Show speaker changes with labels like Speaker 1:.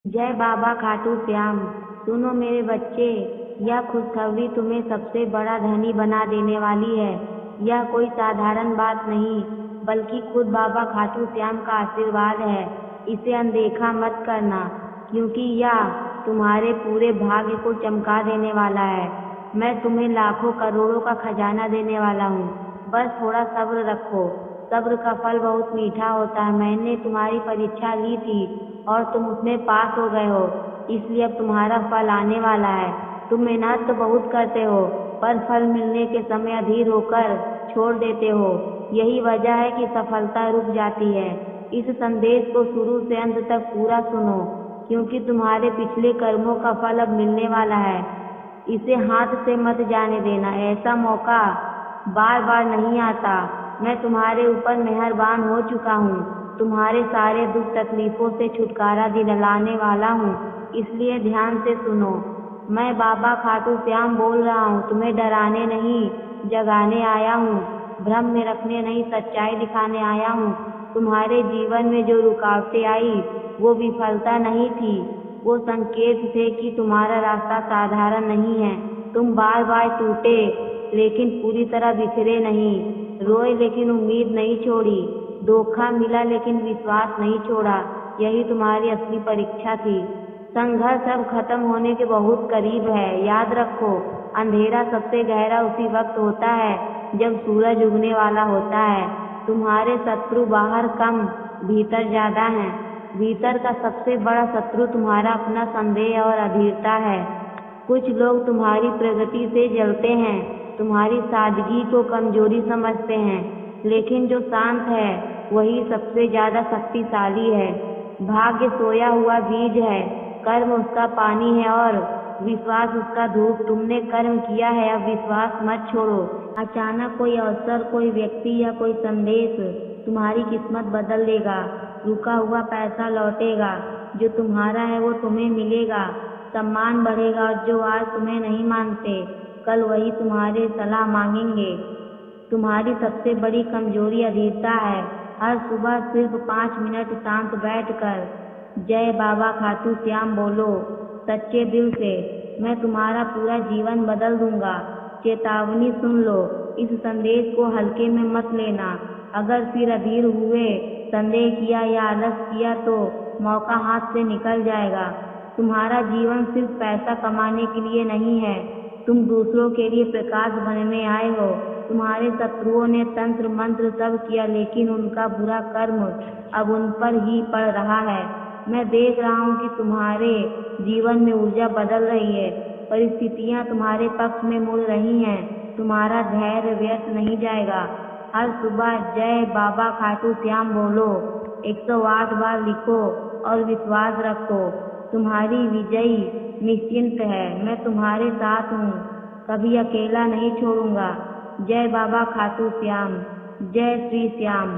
Speaker 1: जय बाबा खाटू श्याम। सुनो मेरे बच्चे, यह खुशखबरी तुम्हें सबसे बड़ा धनी बना देने वाली है। यह कोई साधारण बात नहीं, बल्कि खुद बाबा खाटू श्याम का आशीर्वाद है। इसे अनदेखा मत करना, क्योंकि यह तुम्हारे पूरे भाग्य को चमका देने वाला है। मैं तुम्हें लाखों करोड़ों का खजाना देने वाला हूँ। बस थोड़ा सब्र रखो। सब्र का फल बहुत मीठा होता है। मैंने तुम्हारी परीक्षा ली थी और तुम उसमें पास हो गए हो, इसलिए अब तुम्हारा फल आने वाला है। तुम मेहनत तो बहुत करते हो, पर फल मिलने के समय अधीर होकर छोड़ देते हो। यही वजह है कि सफलता रुक जाती है। इस संदेश को शुरू से अंत तक पूरा सुनो, क्योंकि तुम्हारे पिछले कर्मों का फल अब मिलने वाला है। इसे हाथ से मत जाने देना। ऐसा मौका बार बार नहीं आता। मैं तुम्हारे ऊपर मेहरबान हो चुका हूँ। तुम्हारे सारे दुख तकलीफों से छुटकारा दिलाने वाला हूँ, इसलिए ध्यान से सुनो। मैं बाबा खाटू श्याम बोल रहा हूँ। तुम्हें डराने नहीं, जगाने आया हूँ। भ्रम में रखने नहीं, सच्चाई दिखाने आया हूँ। तुम्हारे जीवन में जो रुकावटें आई, वो विफलता नहीं थी, वो संकेत थे कि तुम्हारा रास्ता साधारण नहीं है। तुम बार बार टूटे, लेकिन पूरी तरह बिखरे नहीं। रोए, लेकिन उम्मीद नहीं छोड़ी। धोखा मिला, लेकिन विश्वास नहीं छोड़ा। यही तुम्हारी असली परीक्षा थी। संघर्ष अब खत्म होने के बहुत करीब है। याद रखो, अंधेरा सबसे गहरा उसी वक्त होता है जब सूरज उगने वाला होता है। तुम्हारे शत्रु बाहर कम, भीतर ज्यादा हैं। भीतर का सबसे बड़ा शत्रु तुम्हारा अपना संदेह और अधीरता है। कुछ लोग तुम्हारी प्रगति से जलते हैं, तुम्हारी सादगी को कमजोरी समझते हैं, लेकिन जो शांत है वही सबसे ज्यादा शक्तिशाली है। भाग्य सोया हुआ बीज है, कर्म उसका पानी है और विश्वास उसका धूप। तुमने कर्म किया है, अब विश्वास मत छोड़ो। अचानक कोई अवसर, कोई व्यक्ति या कोई संदेश तुम्हारी किस्मत बदल देगा। रुका हुआ पैसा लौटेगा, जो तुम्हारा है वो तुम्हें मिलेगा। सम्मान बढ़ेगा, और जो आज तुम्हें नहीं मानते, कल वही तुम्हारे सलाह मांगेंगे। तुम्हारी सबसे बड़ी कमजोरी अधीरता है। हर सुबह सिर्फ 5 मिनट शांत बैठकर जय बाबा खाटू श्याम बोलो, सच्चे दिल से। मैं तुम्हारा पूरा जीवन बदल दूंगा। चेतावनी सुन लो, इस संदेश को हल्के में मत लेना। अगर फिर अधीर हुए, संदेह किया या आलस किया, तो मौका हाथ से निकल जाएगा। तुम्हारा जीवन सिर्फ पैसा कमाने के लिए नहीं है, तुम दूसरों के लिए प्रकाश बनने आए हो। तुम्हारे शत्रुओं ने तंत्र मंत्र सब किया, लेकिन उनका बुरा कर्म अब उन पर ही पड़ रहा है। मैं देख रहा हूँ कि तुम्हारे जीवन में ऊर्जा बदल रही है, परिस्थितियाँ तुम्हारे पक्ष में मुड़ रही हैं। तुम्हारा धैर्य व्यर्थ नहीं जाएगा। हर सुबह जय बाबा खाटू श्याम बोलो, 108 बार लिखो और विश्वास रखो। तुम्हारी विजय निश्चिंत है। मैं तुम्हारे साथ हूँ, कभी अकेला नहीं छोड़ूंगा। जय बाबा खाटू श्याम। जय श्री श्याम।